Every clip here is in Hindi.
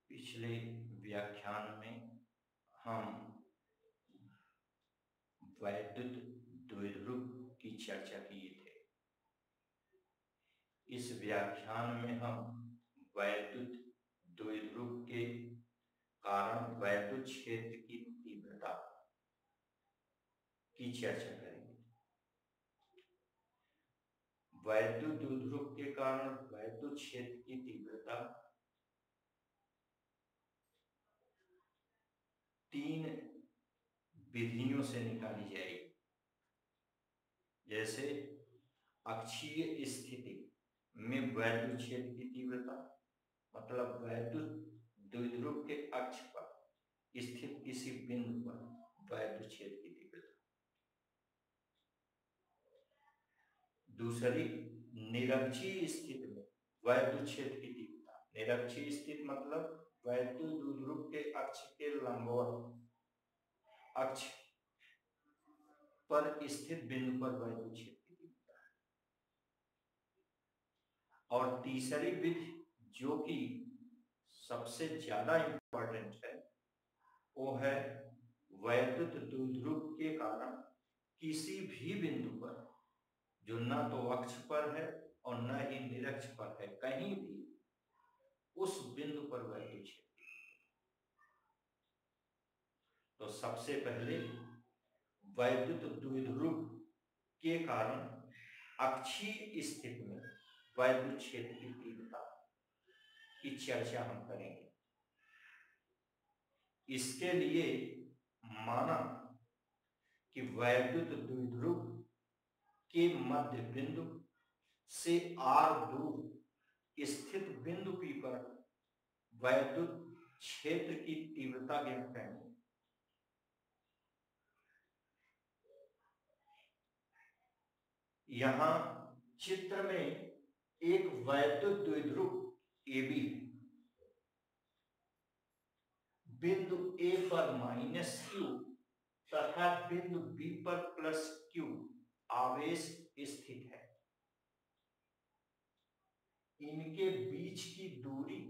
पिछले व्याख्यान में हम वैद्युत द्विध्रुव की चर्चा किए थे। इस व्याख्यान में हम वैद्युत द्विध्रुव के कारण वैद्युत क्षेत्र की तीव्रता की चर्चा करेंगे। वैद्युत द्विध्रुव के कारण वैद्युत क्षेत्र की तीव्रता 3 विधियों से निकाली जाएगी। जैसे अक्षीय स्थिति में वैद्युत क्षेत्र की तीव्रता, मतलब वैद्युत द्विध्रुव के अक्ष पर स्थित किसी बिंदु पर वैद्युत क्षेत्र की तीव्रता। दूसरी, निरक्षीय स्थिति में वैद्युत क्षेत्र की तीव्रता। निरक्षीय स्थिति मतलब वैद्युत द्विध्रुव के अक्ष के लंबवत अक्ष पर स्थित बिंदु पर वैद्युत क्षेत्र की तीव्रता है। और तीसरी विधि जो कि सबसे ज्यादा इंपॉर्टेंट है, वो है वैद्युत द्विध्रुव के कारण किसी भी बिंदु पर, जो न तो अक्ष पर है और न ही निरक्ष पर है, कहीं भी उस बिंदु पर वैद्युत क्षेत्र। तो सबसे पहले वैद्युत द्विध्रुव के कारण अक्षीय स्थिति में वैद्युत क्षेत्र की तीव्रता की चर्चा हम करेंगे। इसके लिए माना कि वैद्युत द्विध्रुव के मध्य बिंदु से r दूर स्थित बिंदु P पर वैद्युत क्षेत्र की तीव्रता ज्ञात करेंगे। यहां चित्र में एक वैद्युत द्विध्रुव AB है। बिंदु A पर -q तथा बिंदु B पर +q आवेश स्थित है। इनके बीच की दूरी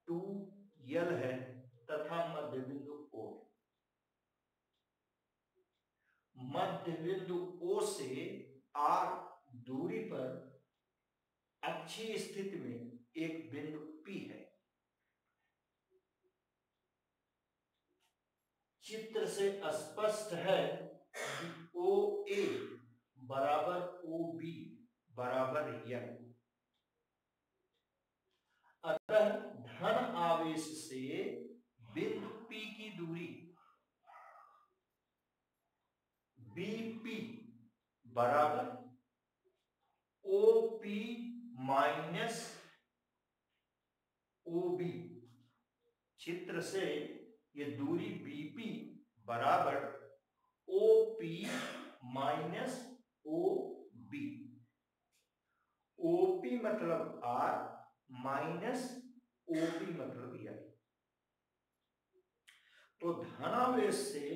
2l है तथा मध्य बिंदु O है। मध्य बिंदु O से r दूरी पर अक्षीय स्थिति में एक बिंदु P है। चित्र से स्पष्ट है कि OA बराबर OB बराबर l। अतः धन आवेश से बिंदु P की दूरी BP बराबर OP माइनस OB। चित्र से ये दूरी BP बराबर OP माइनस OB। OP मतलब R माइनस OP मतलब L। तो धनावेश से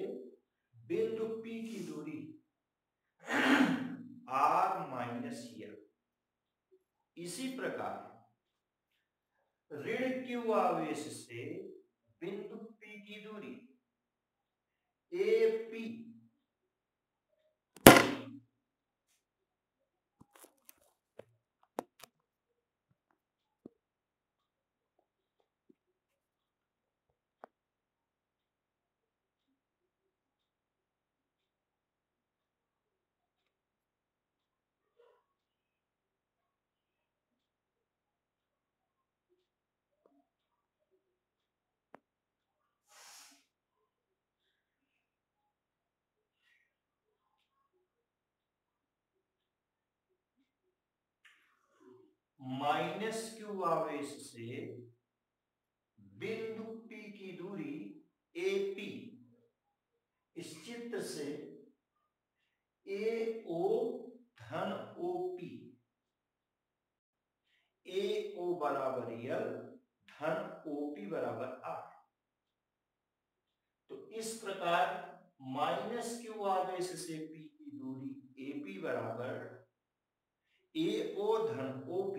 बिंदु P की दूरी R माइनस L। इसी प्रकार ऋण Q आवेश से बिंदु P की दूरी AP -q आवेश से बिंदु P की दूरी AP। इस चित्र से AO धन OP, AO बराबर L धन OP बराबर R। तो इस प्रकार -q आवेश से P की दूरी AP बराबर AO धन OP,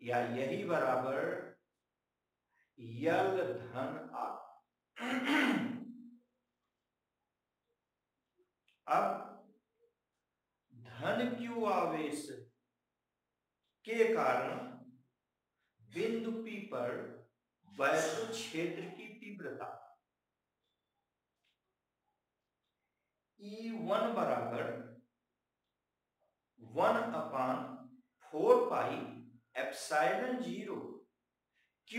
या यही बराबर यल धन आर। अब धन क्यू आवेश के कारण बिंदु P पर वैद्युत क्षेत्र की तीव्रता E1 बराबर 1/4πε0 Q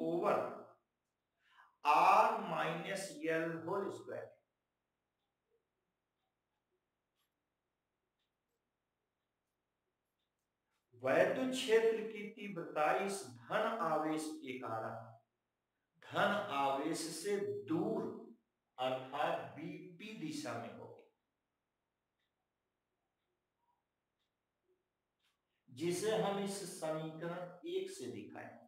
over R minus L whole square. वैद्युत क्षेत्र की तीव्रता इस धन आवेश के कारण धन आवेश से दूर अर्थात BP दिशा में होगी, जिसे हम इस समीकरण 1 से दिखाएं।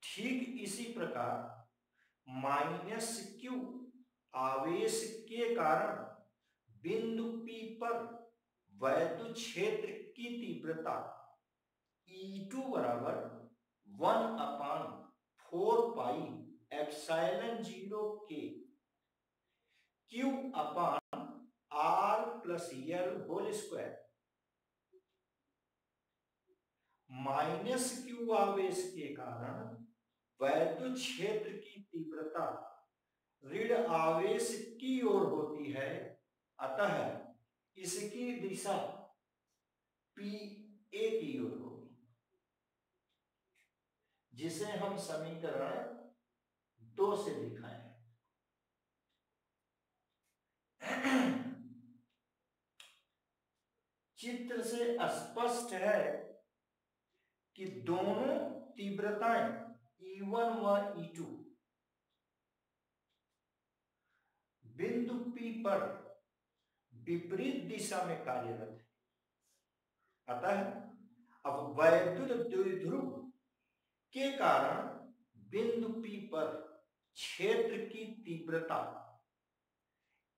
ठीक इसी प्रकार माइनस Q आवेश के कारण बिंदु P पर वैद्युत क्षेत्र की तीव्रता E2 बराबर 1/4πε0 के Q upon R plus L whole square. Minus Q आवेश के कारण वैद्युत क्षेत्र की तीव्रता ऋण आवेश की ओर होती है, अतः इसकी दिशा PA की ओर होगी, जिसे हम समीकरण 2 से दिखाएं। चित्र से स्पष्ट है कि दोनों तीव्रताएं E1 व E2 बिंदु P पर विपरीत दिशा में कार्यरत है, अतः अब वैद्युत द्विध्रुव के कारण बिंदु P पर क्षेत्र की तीव्रता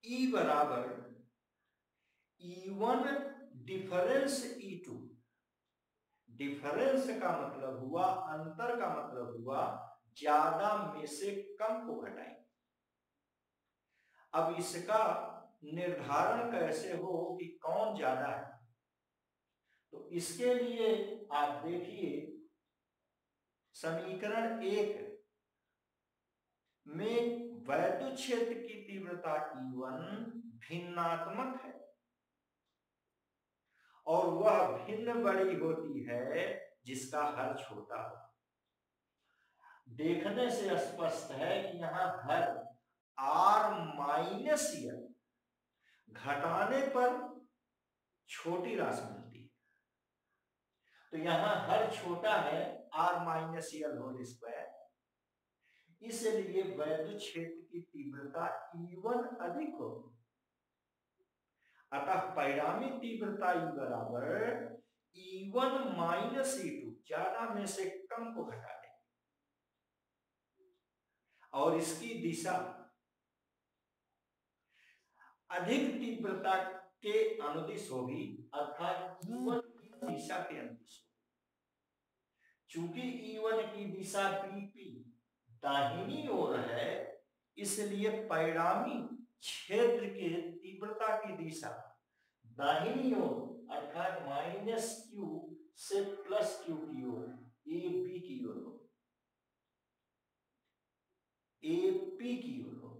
E बराबर E1 डिफरेंस E2। डिफरेंस का मतलब हुआ, अंतर का मतलब हुआ ज्यादा में से कम को घटाएं। अब इसका निर्धारण कैसे हो कि कौन ज्यादा है, तो इसके लिए आप देखिए समीकरण 1 में वैद्युत क्षेत्र की तीव्रता E1 भिन्नात्मक है और वह भिन्न बड़ी होती है जिसका हर छोटा हो। देखने से स्पष्ट है कि यहाँ हर R माइनस L घटाने पर छोटी राशि मिलती है, तो यहाँ हर छोटा है R minus L whole square, इसलिए वैद्युत क्षेत्र की तीव्रता E1 अधिक होगी, अतः परिणामी तीव्रता E बराबर E1 माइनस E2 ज्यादा में से कम को घटा दें और इसकी दिशा अधिक तीव्रता के अनुदिश होगी, अर्थात E1 की दिशा के अनुदिश होगी। चूंकि E1 की दिशा BP दाहिनी ओर है, इसलिए परिणामी क्षेत्र के तीव्रता की दिशा दाहिनी ओर अर्थात माइनस Q से प्लस Q की ओर AP की ओर होगी, AP की ओर होगी।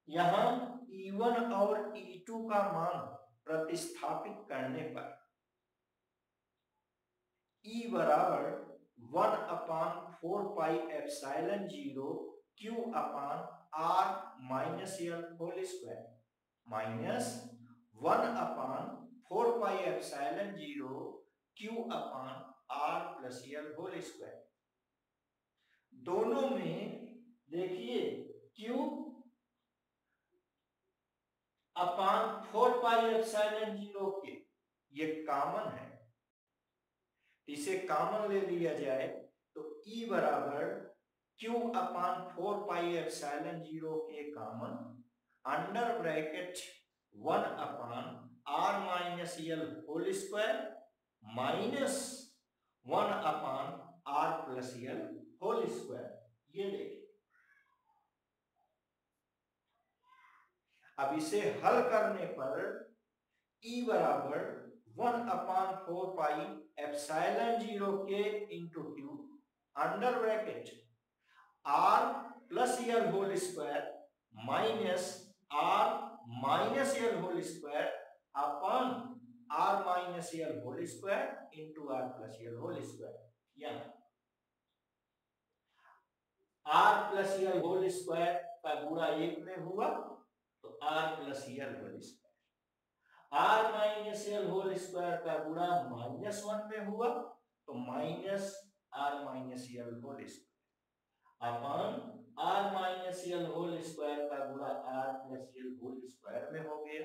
यहां E1 और E2 का मान प्रतिस्थापित करने पर E बराबर 1/4πε0 Q upon R minus L whole square minus 1/4πε0 Q upon R plus L whole square. दोनों में देखिए Q अपान 4πε0 के ये कॉमन है, इसे कॉमन ले लिया जाए तो E बराबर Q अपान 4πε0 के common under bracket 1/4 R minus L whole square minus 1 upon R plus L whole square. ये देखिए, अब इसे हल करने पर E बराबर 1 अपान 4 पाई एप्सिलॉन 0 के into Q under bracket R plus L whole square minus R minus L whole square upon R minus L whole square into R plus L whole square. यहाँ R plus L whole square का गुणा 1 में हुआ तो R plus L whole square, R minus L whole square का गुणा -1 में हुआ तो minus R minus L whole square upon R minus L whole square का गुणा R plus L whole square में हो गया।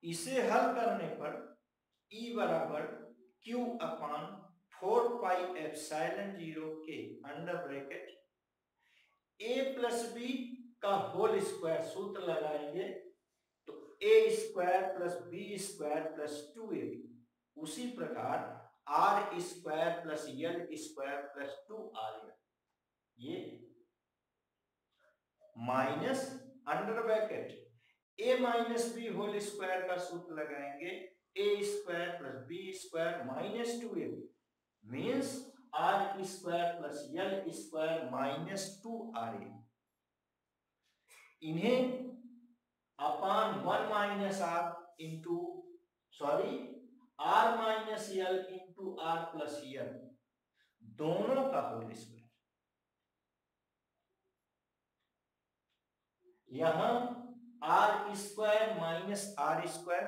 इसे हल करने पर E बराबर Q अपान 4 पाई एप्सिलॉन 0 के under bracket A plus B का होल स्क्वायर सूत्र लगाएंगे तो a square plus B square plus 2ab, उसी प्रकार R square plus L square plus 2r, ये minus under bracket a minus B whole square का सूत्र लगाएंगे a square plus B square minus 2ab means R square plus L square minus 2ra। इन्हें upon 1 minus R into R minus L into R plus यल दोनों का होल स्क्वायर, यहां R square minus R square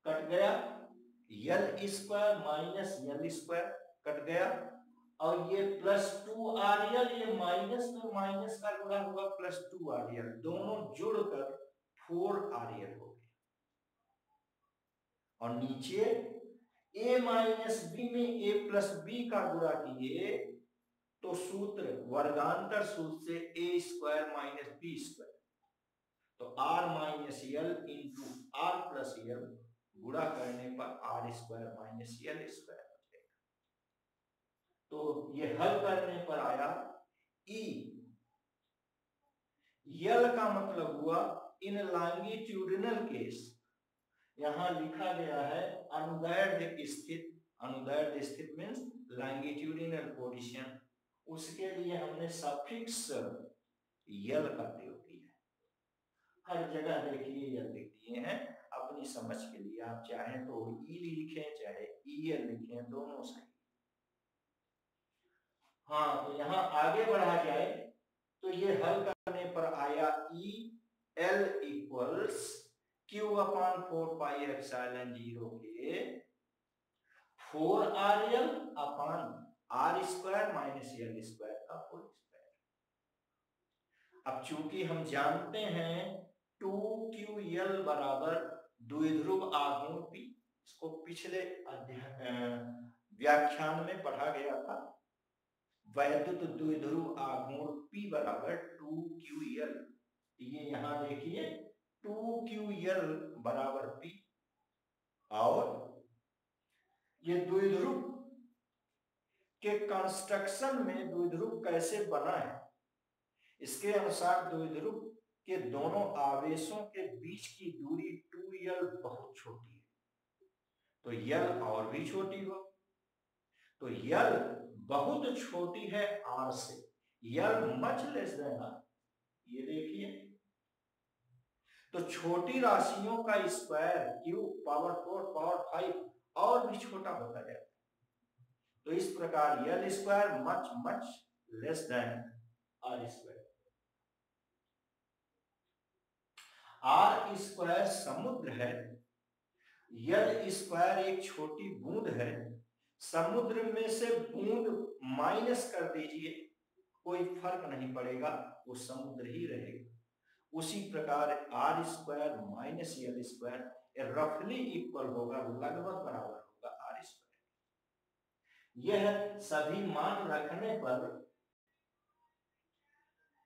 cut गया, L square minus L square cut गया और ये प्लस 2rl, ये माइनस में माइनस का गुणा हुआ प्लस 2rl, दोनों जुड़कर 4rl हो गया। और नीचे a माइनस बी में a प्लस बी का गुणा किए तो सूत्र वर्गांतर सूत्र से a square minus B square, तो r minus L into R plus L गुणा करने पर आर स्क्वायर माइनस यल स्क्वायर। तो ये हल करने पर आया E, यल का मतलब हुआ इन लॉन्गिट्यूडिनल केस, यहां लिखा गया है अनुदैर्ध्य स्थित, अनुदैर्ध्य स्थित मींस लॉन्गिट्यूडिनल पोजीशन, उसके लिए हमने सफिक्स यल का प्रयोग किया है। हर जगह देखिए यल लिख दिए हैं अपनी समझ के लिए, आप चाहें तो ई लिखें चाहे ईल लिखें, दोनों सही। हाँ, तो यहाँ आगे बढ़ा जाए तो ये हल करने पर आया E L equals Q upon 4 pi epsilon 0 के 4rl upon R square minus L square का होल स्क्वायर। अब चूंकि हम जानते हैं 2ql बराबर द्विध्रुव आघूर्ण p, इसको पिछले व्याख्यान में पढ़ा गया था, वैद्युत द्विध्रुव आघूर्ण P बराबर 2ql, ये यहां देखिए 2ql बराबर P, और ये द्विध्रुव के कंस्ट्रक्शन में द्विध्रुव कैसे बना है, इसके अनुसार द्विध्रुव के दोनों आवेशों के बीच की दूरी 2l बहुत छोटी है, तो l और भी छोटी हो, तो l बहुत छोटी है r से, l much less than r, ये देखिए, तो छोटी राशियों का स्क्वायर q पावर 4 पावर 5 और भी छोटा होता जाता है, तो इस प्रकार l square much much less than r square. r square समुद्र है, l स्क्वायर एक छोटी बूंद है, समुद्र में से बूंद माइनस कर दीजिए कोई फर्क नहीं पड़ेगा, वो समुद्र ही रहेगा। उसी प्रकार R square minus L square रफली इक्वल होगा, लगभग बराबर होगा आर स्क्वायर। यह सभी मान रखने पर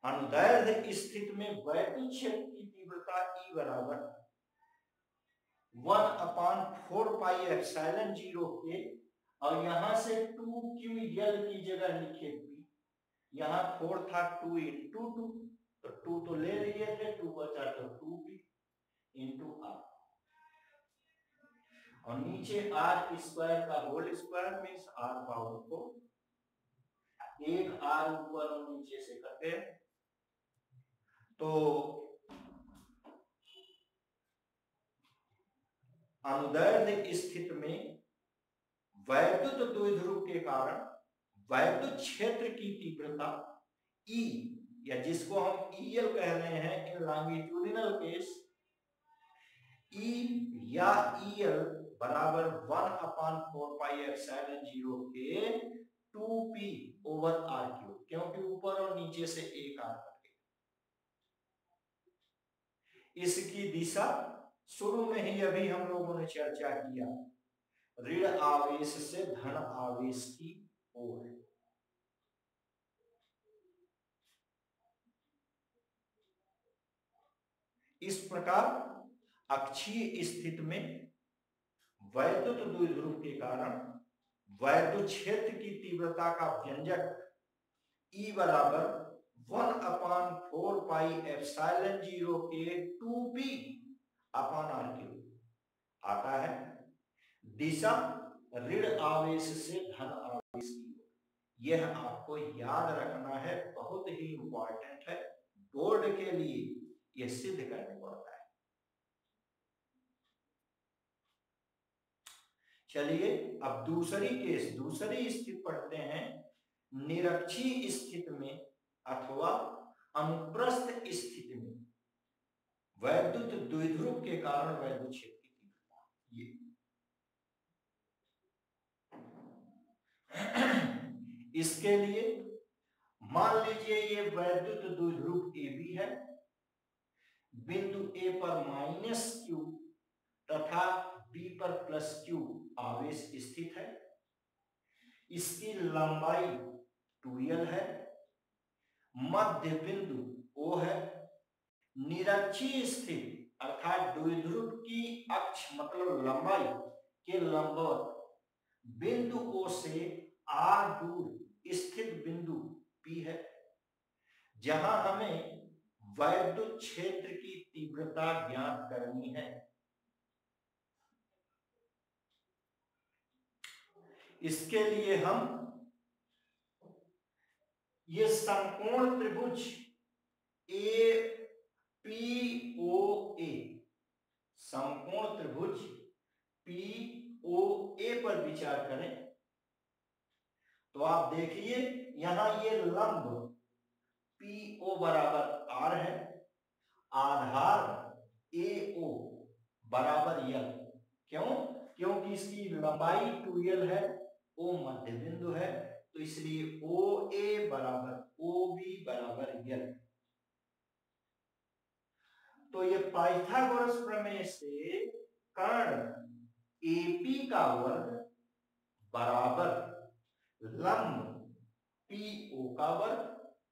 अनुदैर्ध्य स्थिति में वैद्युत क्षेत्र की तीव्रता E बराबर 1/4πε0 और यहां से 2qL की जगह लिखे P, यहाँ 4 था 2 × 2 तो 2 तो ले लिए थे, 2 बचा तो 2p × r और नीचे r स्क्वायर का whole square means r power को एक r ऊपर और नीचे से करते तो अनुदैर्ध्य स्थिति में वैद्युत द्विध्रुव के कारण वैद्युत क्षेत्र की तीव्रता E या जिसको हम EL कह रहे हैं इन लॉन्गिट्यूडिनल केस E या EL बराबर 1/4πε0 के 2p/r3 क्योंकि ऊपर और नीचे से एक r कटेगा। इसकी दिशा शुरू में ही अभी हम लोगों ने चर्चा किया, ऋण आवेश से धन आवेश की ओर है। इस प्रकार अक्षीय स्थिति में वैद्युत द्विध्रुव के कारण वैद्युत क्षेत्र की तीव्रता का व्यंजक E बराबर 1/4πε0 के 2p/r3 आता है। दिशा ऋण आवेश से धन आवेश की ओर, यह आपको याद रखना है, बहुत ही इंपॉर्टेंट है, बोर्ड के लिए यह सिद्ध करने पड़ता है। चलिए अब दूसरी स्थिति पढ़ते हैं। निरक्षीय स्थिति में अथवा अनुप्रस्थ स्थिति में वैद्युत द्विध्रुव के कारण वैद्युत क्षेत्र की तीव्रता, ये इसके लिए मान लीजिए ये वैद्युत द्विध्रुव AB है, बिंदु A पर -q तथा B पर +q आवेश स्थित है। इसकी लंबाई 2L है, मध्य बिंदु O है। निरक्षीय स्थिति अर्थात द्विध्रुव की अक्ष मतलब लंबाई के लंबवत बिंदु O से r दूर स्थित बिंदु P है, जहां हमें वैद्युत क्षेत्र की तीव्रता ज्ञात करनी है। इसके लिए हम ये समकोण त्रिभुज APOA, समकोण त्रिभुज POA पर विचार करें तो आप देखिए यहां ये लंब PO बराबर R है, आधार AO बराबर L। क्यों? क्योंकि इसकी लंबाई 2L है, O मध्य बिंदु है, तो इसलिए OA बराबर OB बराबर L। तो ये पाइथागोरस प्रमेय से कर्ण AP का वर्ग बराबर लंब PO का वर्ग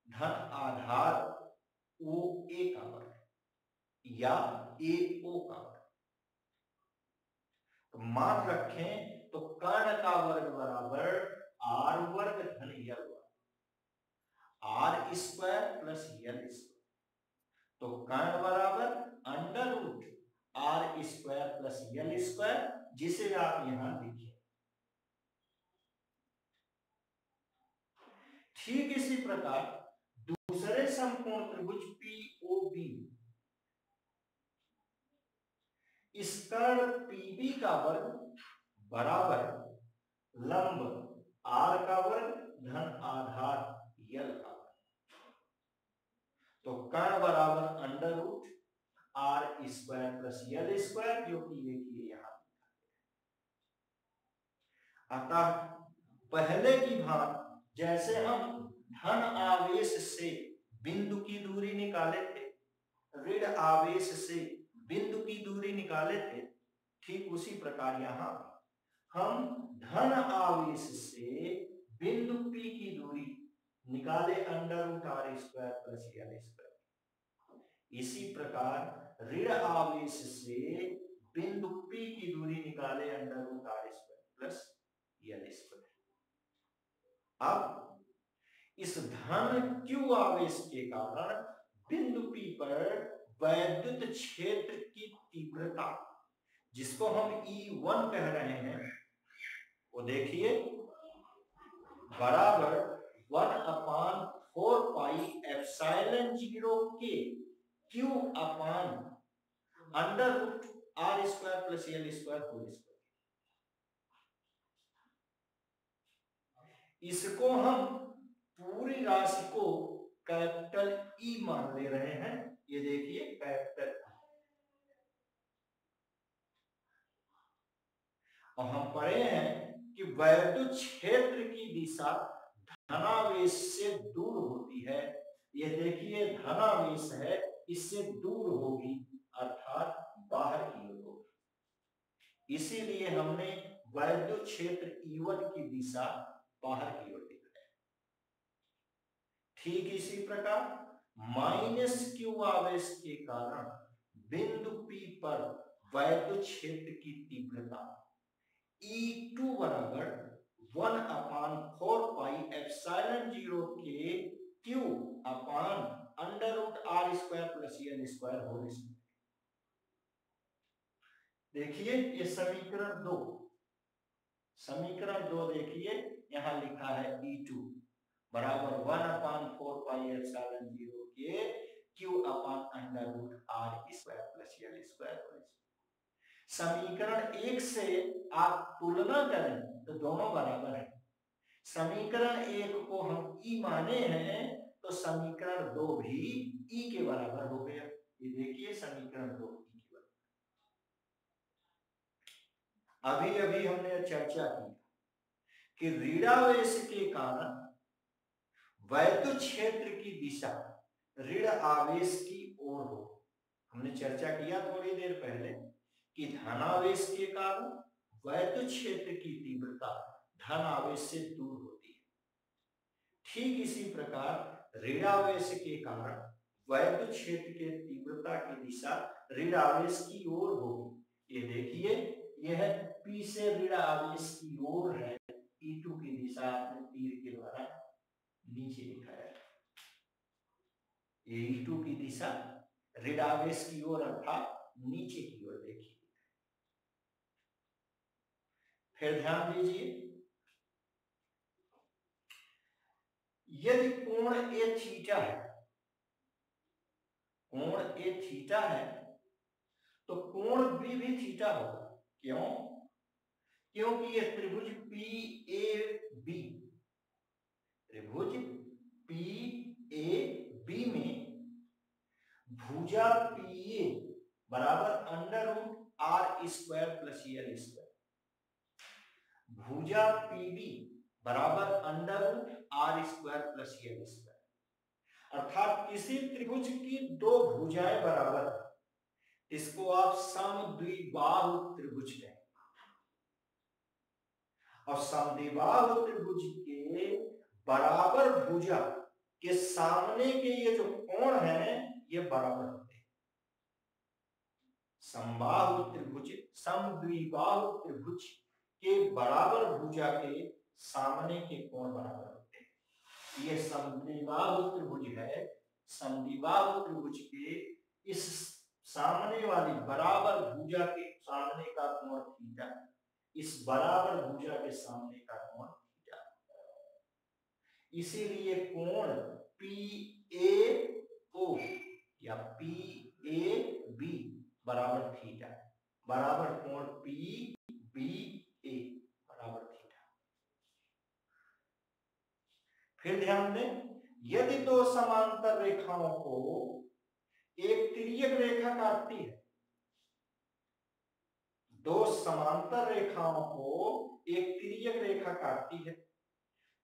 धन आधार OA का वर्ग या AO का वर्ग। तो मान रखें तो कर्ण का वर्ग बराबर R वर्ग धन L वर्ग, R square plus L square. तो कर्ण बराबर √R square plus L square, जिसे आप यहां लिखें। ठीक इसी प्रकार दूसरे समकोण त्रिभुज POB, इस कर्ण PB का वर्ग बराबर लंब R का वर्ग धन आधार L का वर्ग। तो कर्ण बराबर √R square plus L square, जो कि देखिए यहां अतः पहले की भांति जैसे हम धन आवेश से बिंदु की दूरी निकाले थे, ऋण आवेश से बिंदु की दूरी निकाले थे, ठीक उसी प्रकार यहां हम धन आवेश से बिंदु P की दूरी निकाले under root R square plus L square. इसी प्रकार ऋण आवेश से बिंदु P की दूरी निकाले under root R square plus L square. अब इस धन Q आवेश के कारण बिंदु P पर वैद्युत क्षेत्र की तीव्रता, जिसको हम E1 कह रहे हैं, वो देखिए बराबर 1/4 पाई एप्सिलॉन 0 के Q upon under root R square plus L square whole square. इसको हम पूरी राशि को कैपिटल E मान ले रहे हैं। ये देखिए कैपिटल, और हम पढ़े हैं कि वैद्युत क्षेत्र की दिशा धनावेश से दूर होती है। ये देखिए धनावेश है, इससे दूर होगी अर्थात बाहर की ओर होगी। इसीलिए हमने वैद्युत क्षेत्र E1 की दिशा बाहर की ओर दिखाया। ठीक इसी प्रकार -Q आवेश के कारण बिंदु P पर वैद्युत क्षेत्र की तीव्रता E2 बराबर 1/4 पाई एप्सिलॉन 0 के Q upon under root R square plus L square whole square. देखिए ये समीकरण 2, समीकरण 2 देखिए यहां लिखा है E2 बराबर 1/4 पाई एप्सिलॉन 0 के Q upon under root R square plus L square. समीकरण 1 से आप तुलना करें तो दोनों बराबर है। समीकरण 1 को हम E माने हैं तो समीकरण 2 भी E के बराबर हो गया। ये देखिए समीकरण 2 E के बराबर। अभी अभी हमने चर्चा की कि ऋणावेश के कारण वैद्युत क्षेत्र की दिशा ऋण आवेश की ओर हो। हमने चर्चा किया थोड़ी देर पहले कि धनावेश के कारण वैद्युत क्षेत्र की तीव्रता धन आवेश से दूर होती है। ठीक इसी प्रकार ऋणावेश के कारण वैद्युत क्षेत्र के तीव्रता की दिशा ऋण आवेश की ओर होगी। ये देखिए यह P से ऋण आवेश की ओर है। E2 की दिशा आपने तीर के द्वारा नीचे दिखाया। ये E2 की दिशा ऋण आवेश की ओर अर्थात नीचे की ओर देखिए। फिर ध्यान दीजिए, यदि कोण A थीटा है, कोण A थीटा है तो कोण B भी थीटा होगा। क्यों? क्योंकि ये त्रिभुज PAB, त्रिभुज PAB में भुजा PA बराबर under root R square plus L square, भुजा PB बराबर under root R square plus L square. अर्थात किसी त्रिभुज की दो भुजाएं बराबर, इसको आप समद्विबाहु त्रिभुज कहें। और समद्विबाहु त्रिभुज के बराबर भुजा के सामने के ये जो कोण हैं ये बराबर होते हैं। समबाहु त्रिभुज समद्विबाहु त्रिभुज के बराबर भुजा के सामने के कोण बराबर होते हैं। ये समद्विबाहु त्रिभुज है। समद्विबाहु त्रिभुज के इस सामने वाली बराबर भुजा के सामने का कोण थीटा, इस बराबर भुजा के सामने का कोण थीटा। इसीलिए कोण PAO या PAB बराबर थीटा बराबर कोण PBA बराबर थीटा। फिर ध्यान दें, यदि दो समांतर रेखाओं को एक तिर्यक रेखा काटती है, दो समांतर रेखाओं को एक तिर्यक रेखा काटती है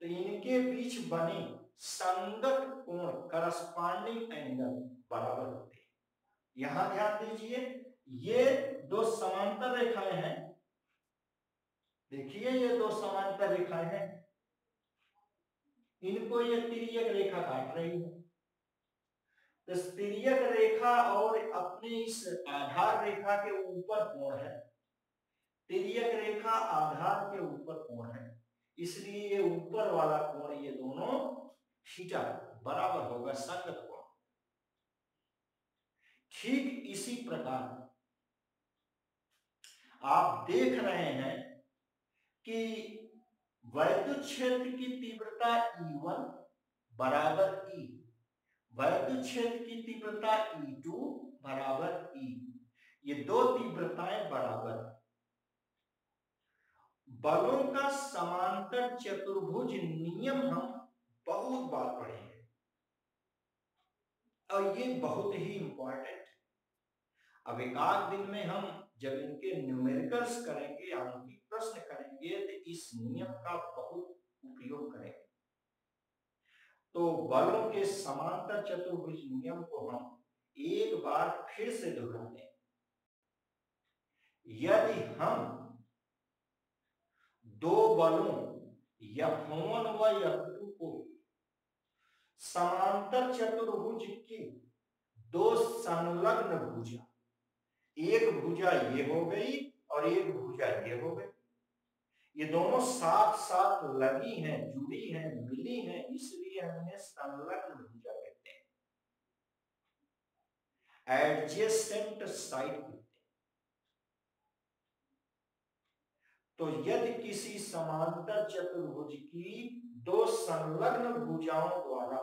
तो इनके बीच बने संगत कोण करस्पॉन्डिंग एंगल बराबर होते हैं। यहां ध्यान दीजिए, ये दो समांतर रेखाएं हैं। देखिए ये दो समांतर रेखाएं हैं। इनको ये तिर्यक रेखा काट रही है। तो तिर्यक रेखा और अपने इस आधार रेखा के ऊपर कोण है, तिर्यक रेखा आधार के ऊपर कोण है, इसलिए ये ऊपर वाला कोण ये दोनों थीटा बराबर होगा संगत कोण। ठीक इसी प्रकार आप देख रहे हैं कि वैद्युत क्षेत्र की तीव्रता E1 बराबर E, वैद्युत क्षेत्र की तीव्रता E2 बराबर E, ये दो तीव्रताएं बराबर है। बलों का समांतर चतुर्भुज नियम हम बहुत बार पढ़े हैं और ये बहुत ही इंपॉर्टेंट है। अब एक आध दिन में हम जब इनके न्यूमेरिकल्स करेंगे, आंतरिक प्रश्न करेंगे, तो इस नियम का बहुत उपयोग करेंगे। तो बलों के समांतर चतुर्भुज नियम को हम एक बार फिर से दोहराते हैं। यदि हम दो बलों F1 व F2 को समांतर चतुर्भुज की दो संलग्न भुजा, एक भुजा ये हो गई और एक भुजा ये हो गई, ये दोनों साथ साथ लगी हैं, जुड़ी हैं, मिली हैं, इसलिए हम इन्हें संलग्न भुजा कहते हैं, एडजेसेंट साइड कहते हैं। तो यदि किसी समांतर चतुर्भुज की दो संलग्न भुजाओं द्वारा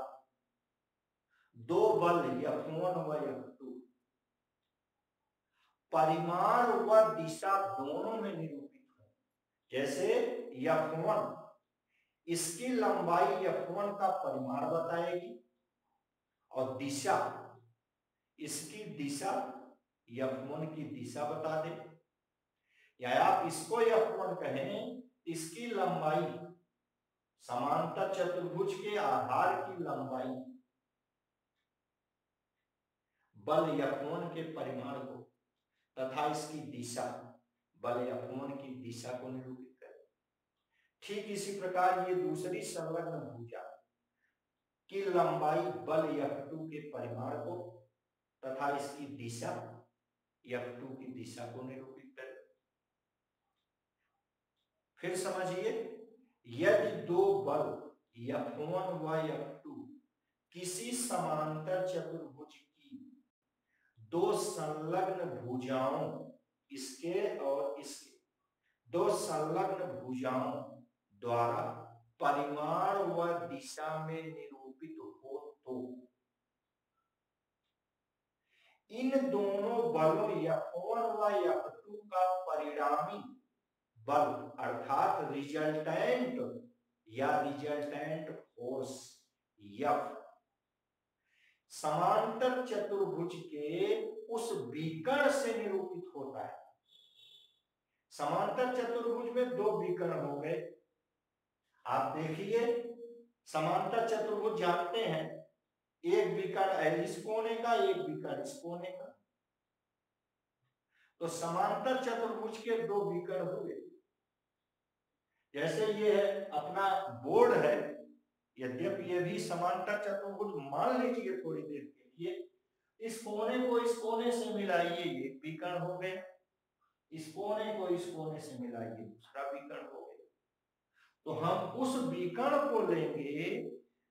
दो बल F1 व F2 परिमाण व दिशा दोनों में निरूपित हो, जैसे F1 इसकी लंबाई F1 का परिमाण बताएगी और दिशा, इसकी दिशा F1 की दिशा बता दे, या आप इसको F1 कहें, इसकी लंबाई समांतर चतुर्भुज के आधार की लंबाई बल F1 के परिमाण को तथा इसकी दिशा बल F1 की दिशा को निरूपित करे। ठीक इसी प्रकार ये दूसरी संलग्न भुजा की लंबाई बल F2 के परिमाण को तथा इसकी दिशा F2 की दिशा को निरूपित करे। फिर समझिए, यदि दो बल F1 व F2 किसी समांतर चतुर्भुज की दो संलग्न भुजाओं, इसके और इसके दो संलग्न भुजाओं द्वारा परिमाण व दिशा में निरूपित हो, तो इन दोनों बलों F1 व F2 का परिणामी बल अर्थात रिजल्टेंट या रिजल्टेंट फोर्स F समांतर चतुर्भुज के उस विकर्ण से निरूपित होता है। समांतर चतुर्भुज में दो विकर्ण हो गए, आप देखिए समांतर चतुर्भुज जानते हैं, एक विकर्ण इस कोने का, एक विकर्ण इस कोने का, तो समांतर चतुर्भुज के दो विकर्ण हुए। जैसे ये है अपना बोर्ड है, यद्यपि ये भी समांतर चतुर्भुज मान लीजिए थोड़ी देर के लिए, इस कोने को इस कोने से मिलाइए, ये विकर्ण हो गए, इस कोने को इस कोने से मिलाइए, दूसरा विकर्ण हो गया। तो हम उस विकर्ण को लेंगे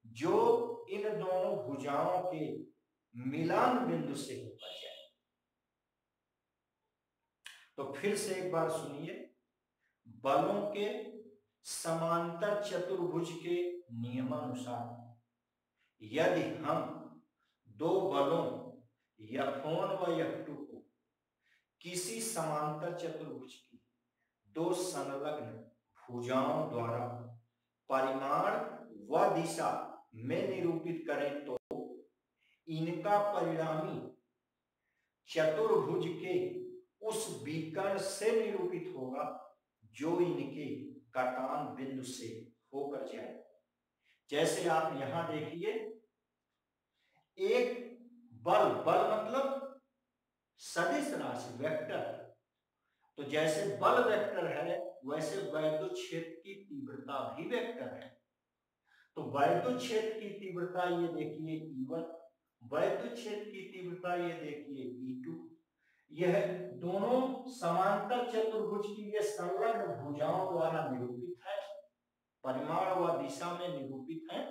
जो इन दोनों भुजाओं के मिलान बिंदु से होकर जाए। तो फिर से एक बार सुनिए, बलों के समांतर चतुर्भुज के नियमानुसार यदि हम दो बलों F1 व F2 को किसी समांतर चतुर्भुज की दो संलग्न भुजाओं द्वारा परिमाण व दिशा में निरूपित करें, तो इनका परिणामी चतुर्भुज के उस विकर्ण से निरूपित होगा जो इनके कटान बिंदु से होकर जाए। जैसे आप यहां देखिए, एक बल मतलब सदिश राशि वेक्टर, तो जैसे बल वेक्टर है वैसे वैद्युत क्षेत्र की तीव्रता भी वेक्टर है। तो वैद्युत क्षेत्र की तीव्रता ये देखिए E1, वैद्युत क्षेत्र की तीव्रता ये देखिए E2। यह दोनों समांतर चतुर्भुज की ये संलग्न भुजाओं द्वारा निरूपित है, परिमाण व दिशा में निरूपित है।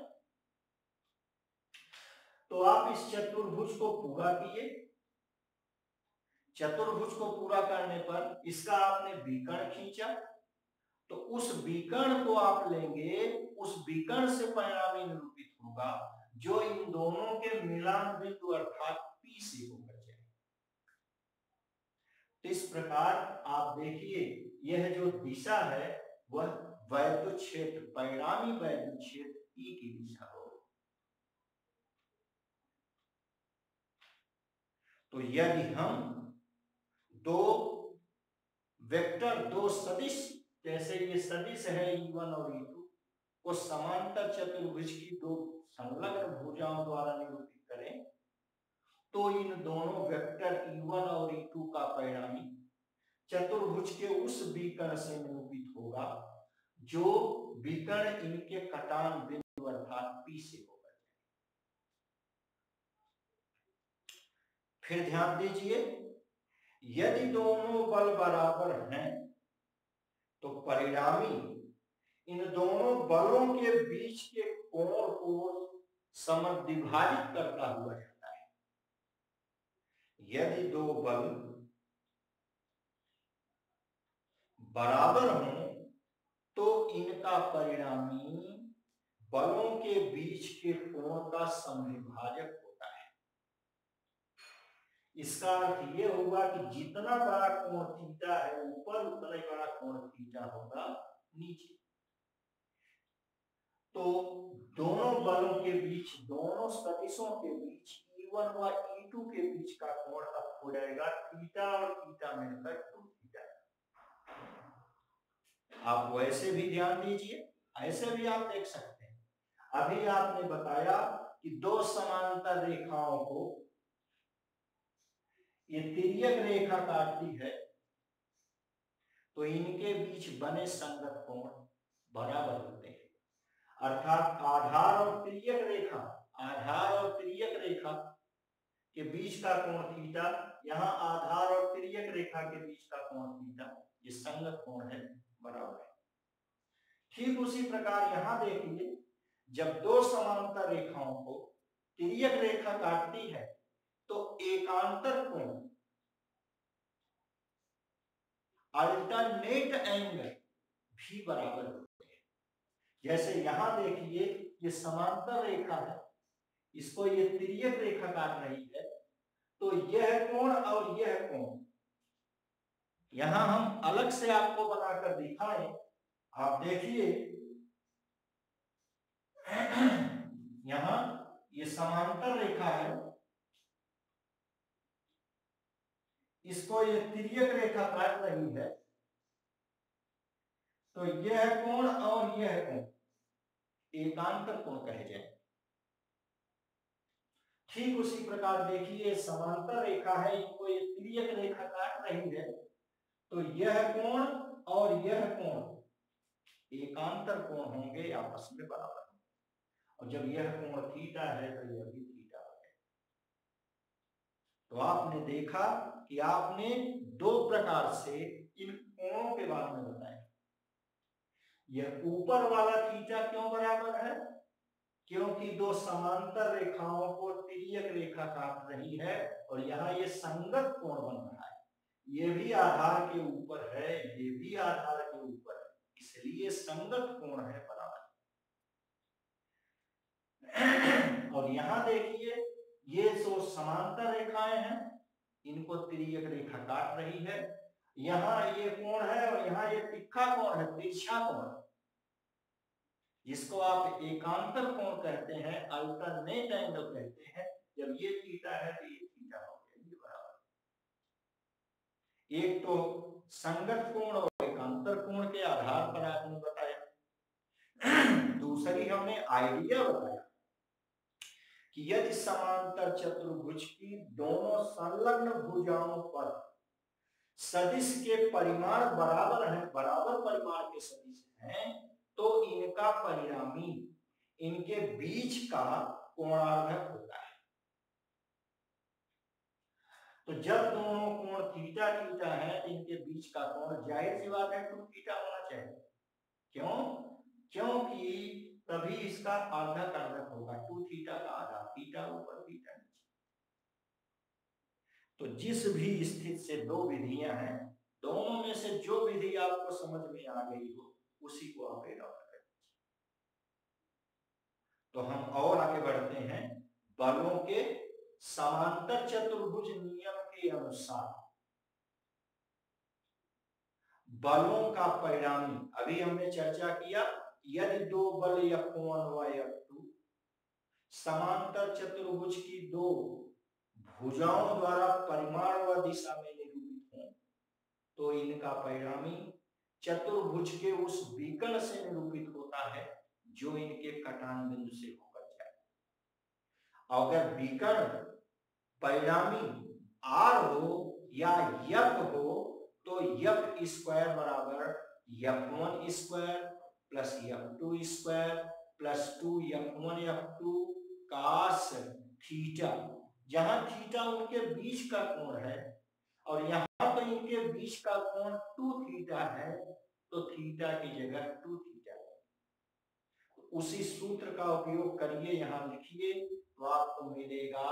तो आप इस चतुर्भुज को पूरा किए। चतुर्भुज को पूरा करने पर इसका आपने विकर्ण खींचा, तो उस विकर्ण को आप लेंगे, उस विकर्ण से परिणामी निरूपित होगा जो इन दोनों के मिलान बिंदु अर्थात P से होकर जाए। तो इस प्रकार आप देखिए यह जो दिशा है वह वैद्युत क्षेत्र, परिणामी वैद्युत क्षेत्र E की दिशा हो। तो यदि हम दो वेक्टर, दो सदिश, जैसे ये सदिश है E1 और E2 को समांतर चतुर्भुज की दो संलग्न भुजाओं द्वारा निरूपित करें, तो इन दोनों वेक्टर E1 और E2 का परिणामी चतुर्भुज के उस विकर्ण से निरूपित होगा जो विकर्ण इनके कटान बिंदु अर्थात P से होगा। फिर ध्यान दीजिए, यदि दोनों बल बराबर हैं तो परिणामी इन दोनों बलों के बीच के कोण को समद्विभाजित करता हुआ जाता है। यदि दो बल बराबर हों तो इनका परिणामी बलों के बीच के कोण का समविभाजक होता है। इसका अर्थ यह होगा कि जितना बड़ा कोण थीटा है ऊपर, उतना ही बड़ा कोण थीटा होगा नीचे। तो दोनों बलों के बीच, दोनों सदिशों के बीच E1 व E2 के बीच का कोण अब हो जाएगा थीटा और थीटा मिलकर 2 थीटा। आप वैसे भी ध्यान दीजिए, ऐसे भी आप देख सकते हैं। अभी आपने बताया कि दो समांतर रेखाओं को ये तिर्यक रेखा काटती है तो इनके बीच बने संगत कोण बराबर होते हैं। अर्थात आधार और तिर्यक रेखा, आधार और तिर्यक रेखा के बीच का कोण थीटा, यहाँ आधार और तिर्यक रेखा के बीच का कोण थीटा, ये संगत कोण है, बराबर है। ठीक उसी प्रकार यहाँ देखिए, जब दो समांतर रेखाओं को तिर्यक रेखा काटती है तो एकांतर कोण, अल्टरनेट एंगल भी बराबर होते हैं। जैसे यहां देखिए ये समांतर रेखा है, इसको ये तिर्यक रेखा काट रही है, तो यह कोण और यह कोण यहां हम अलग से आपको बनाकर दिखाएं। आप देखिए यहां ये समांतर रेखा है, इसको ये तिर्यक रेखा काट रही है, तो यह कोण और यह कोण एकांतर कोण कहे जाए। ठीक उसी प्रकार देखिए समांतर रेखा है, इनको ये तिर्यक रेखा काट रही है, तो यह कोण और यह कोण एकांतर कोण होंगे, आपस में बराबर। और जब यह कोण थीटा है तो यह भी थीटा है। तो आपने देखा कि आपने दो प्रकार से इन कोणों के बारे में बताया। यह ऊपर वाला थीटा क्यों बराबर है? क्योंकि दो समांतर रेखाओं को तिर्यक रेखा काट रही है और यहाँ ये संगत कोण बन रहा है। ये भी आधार के ऊपर है, ये भी आधार के ऊपर है, इसलिए संगत कोण है, बराबर। और यहाँ देखिए ये जो समांतर रेखाएं हैं इनको तिर्यक रेखा काट रही है। यहाँ ये कोण है और यहाँ ये तिरछा कोण है, तिरछा कोण, जिसको आप एकांतर कोण कहते हैं, अल्टरनेट एंगल कहते हैं। जब ये थीटा है तो ये थीटा हो गया, ये बराबर। एक तो संगत कोण और एकांतर कोण के आधार पर आपने बताया। दूसरी हमने आइडिया बताया कि यदि समांतर चतुर्भुज की दोनों संलग्न भुजाओं पर सदिश के परिमाण बराबर हैं, बराबर परिमाण के सदिश हैं, तो इनका परिणामी इनके बीच का कोणार्धक होता है। तो जब दोनों कोण थीटा थीटा है तो इनके बीच का कोण जाहिर सी बात है 2 थीटा होना चाहिए। क्यों? क्योंकि तभी इसका आधा कारक होगा, 2 थीटा का आधा, थीटा ऊपर थीटा नीचे। तो जिस भी स्थिति से दो विधियां हैं, दोनों में से जो विधि आपको समझ में आ गई हो उसी को आप एडॉप्ट कर लीजिए। तो हम और आगे बढ़ते हैं। बलों के समांतर चतुर्भुज नियम के अनुसार बलों का परिणामी, अभी हमने चर्चा किया, यदि दो बल F1 व F2 समांतर चतुर्भुज की दो भुजाओं द्वारा परिमाण व दिशा में निरूपित हो तो इनका परिणामी चतुर्भुज के उस विकर्ण से निरूपित होता है जो इनके कटान बिंदु से होकर जाए। अगर विकर्ण परिणामी R हो या F हो तो F स्क्वायर बराबर F1 square plus F2 square plus 2F1 F2 cos theta, जहां थीटा उनके बीच का कोण है और यहाँ तो इनके बीच का कोण 2 थीटा है, तो थीटा की जगह 2 थीटा है। उसी सूत्र का उपयोग करिए, यहां लिखिए तो आपको मिलेगा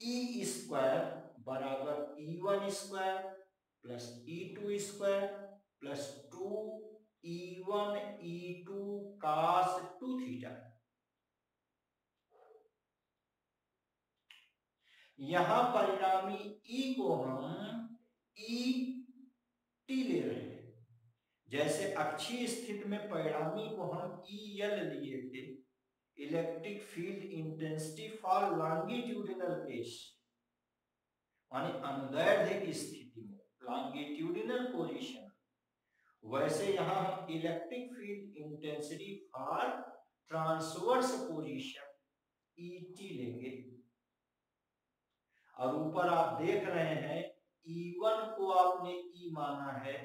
E स्क्वायर बराबर E1 square plus E2 square plus 2E1 E2 cos 2 theta. यहां परिणामी E को हम ET ले रहे हैं। जैसे अक्षीय स्थिति में परिणामी को हम EL लिए थे, electric field intensity for longitudinal case, माने अनुदैर्ध्य स्थिति में लॉन्गिट्यूडिनल पोजीशन, वैसे यहां हम electric field intensity for transverse position ET लेंगे। और ऊपर आप देख रहे हैं E1 को आपने E माना है,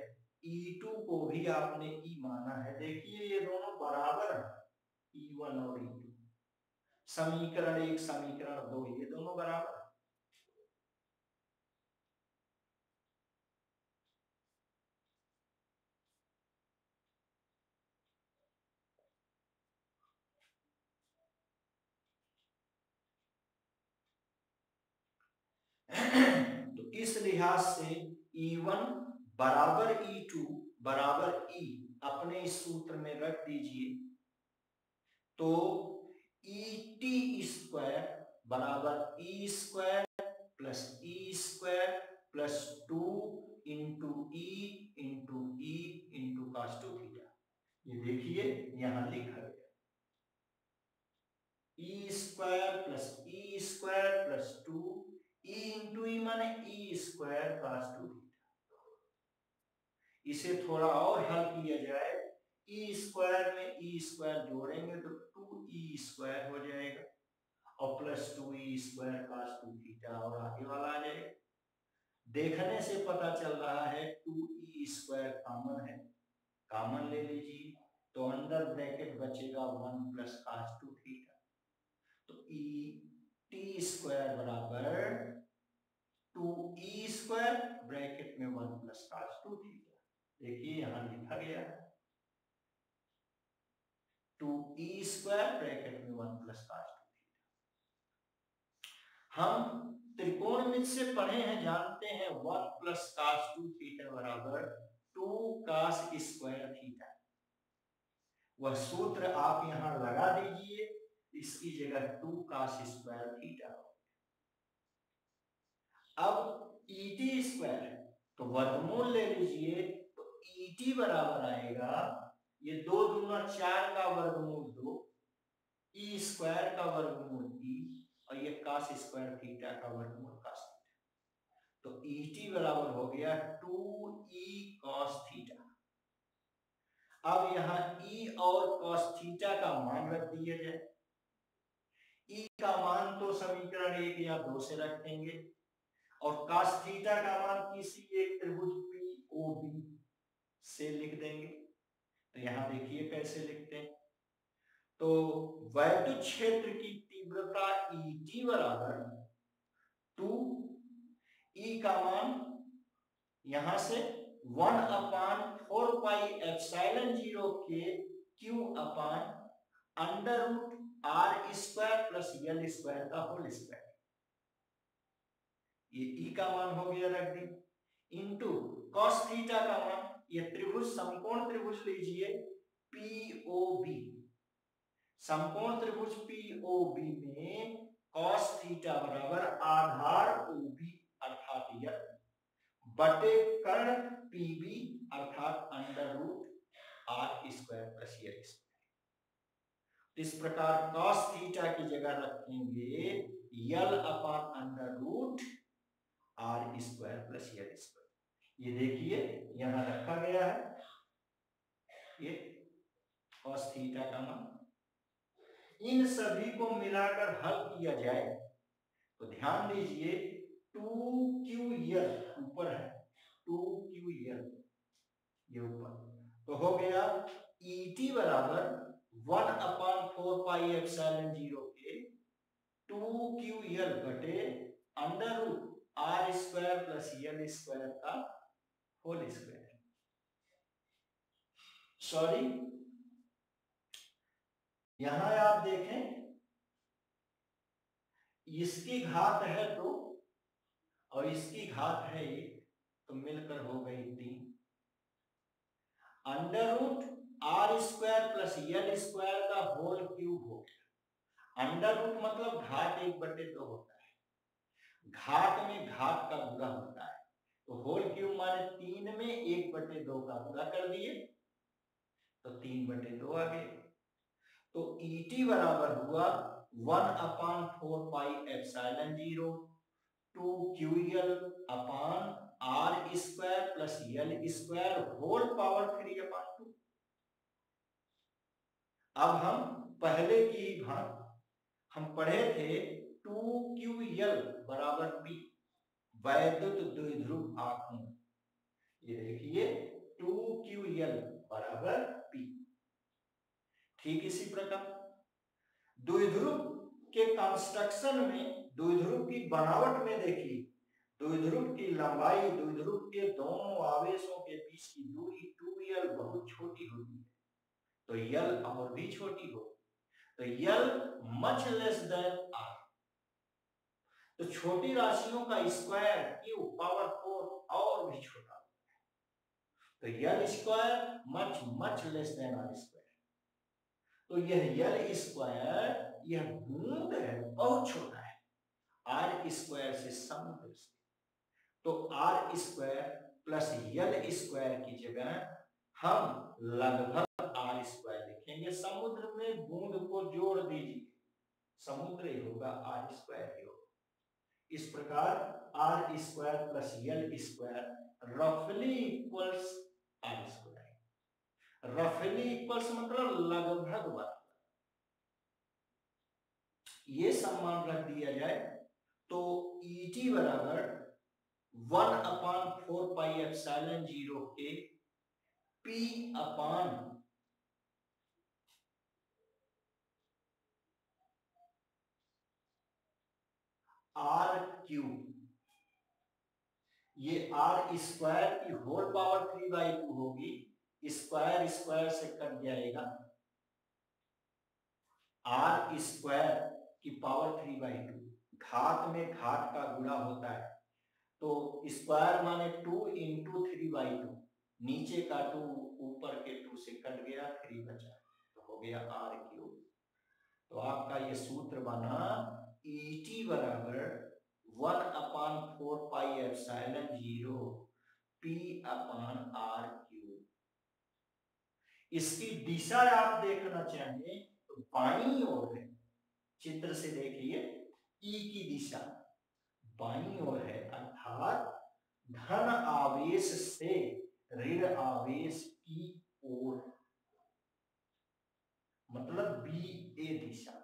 E2 को भी आपने E माना है। देखिए ये दोनों बराबर हैं, E1 और E2। समीकरण 1 समीकरण 2 ये दोनों बराबर हैं। तो इस लिहाज से E1 बराबर E2 बराबर E अपने इस सूत्र में रख दीजिए, तो ET स्क्वायर बराबर E square plus E square plus 2 into E into E into cos 2 theta. ये देखिए यहां लिखा गया E square plus E square plus 2 E into E माने E स्क्वायर cos 2 थीटा। इसे थोड़ा और हल किया जाए, E स्क्वायर में E स्क्वायर जोड़ेंगे तो 2E स्क्वायर हो जाएगा और plus 2E square cos 2 theta और आगे वाला आ जाएगा। देखने से पता चल रहा है 2E स्क्वायर कॉमन है, कॉमन ले लीजिए तो अंडर ब्रैकेट बचेगा 1 प्लस cos 2 थीटा। तो ET स्क्वायर बराबर 2E स्क्वायर ब्रैकेट में 1 प्लस cos 2 थीटा। देखिए यहां लिखा गया है 2E स्क्वायर ब्रैकेट में 1 प्लस cos 2 थीटा। हम त्रिकोणमिति से पढ़े हैं, जानते हैं 1 प्लस cos 2 थीटा बराबर 2 cos स्क्वायर थीटा। वह सूत्र आप यहां लगा दीजिए, इसकी जगह 2 cos स्क्वायर थीटा। अब ET स्क्वायर है तो वर्गमूल ले लीजिए, तो ET बराबर आएगा, ये 2 दूना 4 का वर्गमूल 2, E स्क्वायर का वर्गमूल E और ये cos स्क्वायर थीटा का वर्गमूल cos थीटा। तो ET बराबर हो गया 2E cos थीटा। अब यहाँ E और cos थीटा का मान रख दिया जाए। E का मान तो समीकरण 1 या 2 से रखेंगे और cos थीटा का मान किसी एक त्रिभुज POB से लिख देंगे। तो यहां देखिए कैसे लिखते हैं, तो वैद्युत क्षेत्र की तीव्रता ET बराबर 2, E का मान यहां से 1/4πε0 के Q अपान √R² प्लस L² का होल स्क्वायर, ये E का मान हो गया, रख दी, इंटू cos थीटा का मान, ये त्रिभुज समकोण त्रिभुज लीजिए POB, समकोण त्रिभुज POB में cos थीटा बराबर आधार OB अर्थात L बटे कर्ण PB अर्थात √R² प्लस L²। इस प्रकार cos थीटा की जगह रखेंगे L अपान √R² प्लस L²। ये देखिए यहां रखा गया है, ये cos थीटा का मान। इन सभी को मिलाकर हल किया जाए तो ध्यान दीजिए 2QL ऊपर है, 2QL ये ऊपर, तो हो गया ET बराबर 1/4πε0 के 2QL बटे √R² प्लस L² का होल स्क्वायर। सॉरी, यहां आप देखें इसकी घात है 2 और इसकी घात है 1, तो मिलकर हो गई 3। √R² प्लस L² का होल क्यूब हो गया। अंडर रूट मतलब घात 1/2 होता है, घात में घात का गुणा होता है, तो होल क्यूब माने 3 में 1/2 का गुणा कर दिए तो 3/2 आ गए। तो ET बराबर हुआ 1/4πε0 2QL अपान R² plus L² whole power 3/2। अब हम पहले की भांति हम पढ़े थे 2QL बराबर P, वैद्युत द्विध्रुव आघूर्ण। ये देखिए 2QL बराबर P। ठीक इसी प्रकार द्विध्रुव के कंस्ट्रक्शन में, द्विध्रुव की बनावट में देखिए, द्विध्रुव की लंबाई द्विध्रुव के दोनों आवेशों के बीच की दूरी 2L बहुत छोटी होती है, तो L और भी छोटी हो, तो L much less than R, तो छोटी राशियों का स्क्वायर Q पावर 4 और भी छोटा होता है, तो L² much much less than R²। तो यह L², यह बूंद है, बहुत छोटा है R² से समुद्र से, तो R² प्लस L² की जगह हम लगभग R² लिखेंगे। समुद्र में बूंद को जोड़ दीजिए, समुद्र ही होगा, R² ही होगा। इस प्रकार R² प्लस L² रफली इक्वल्स R²। रफली इक्वल्स मतलब लगभग बराबर। ये सम्मान रख दिया जाए तो ET बराबर 1/4πε0 के P अपान R², ये R² की होल पावर 3/2 होगी, स्क्वायर स्क्वायर से कट जाएगा, R² की पावर 3/2, घात में घात का गुणा होता है, तो स्क्वायर माने 2 × 3/2, नीचे का 2 ऊपर के 2 से कट गया, 3 बचा, तो हो गया R³। तो आपका ये सूत्र बना ET बराबर 1/4πε0 P अपान R³। इसकी दिशा आप देखना चाहिए तो बाईं ओर है, चित्र से देखिए E की दिशा बाईं ओर है, अर्थात धन आवेश से ऋण आवेश की ओर, मतलब BA दिशा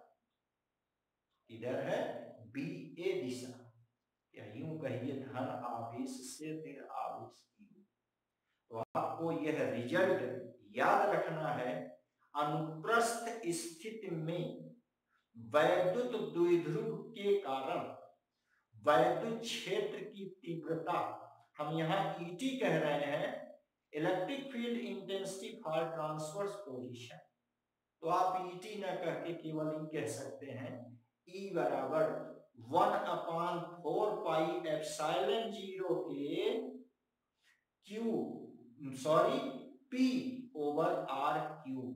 इधर है, BA दिशा, या यूं कहिए धन आवेश से ऋण आवेश की ओर। तो आपको यह रिजल्ट याद रखना है, अनुप्रस्थ स्थिति में वैद्युत द्विध्रुव के कारण वैद्युत क्षेत्र की तीव्रता, हम यहाँ ET कह रहे हैं, electric field intensity for transverse position, तो आप ET न कह के केवल ई कह सकते हैं E बराबर 1/4 पाई एप्सिलॉन 0 के P ओवर R क्यूब।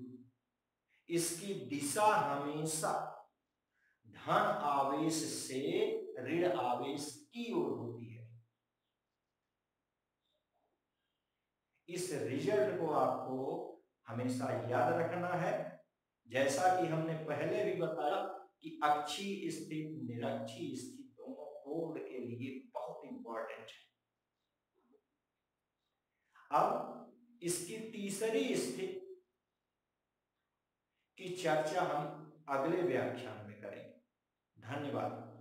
इसकी दिशा हमेशा धन आवेश से ऋण आवेश की ओर होती है। इस रिजल्ट को आपको हमेशा याद रखना है, जैसा कि हमने पहले भी बताया कि अक्षीय स्थिति निरक्षीय स्थिति दोनों बोर्ड के लिए बहुत इंपॉर्टेंट है। अब इसकी तीसरी स्थिति की चर्चा हम अगले व्याख्यान में करेंगे। धन्यवाद।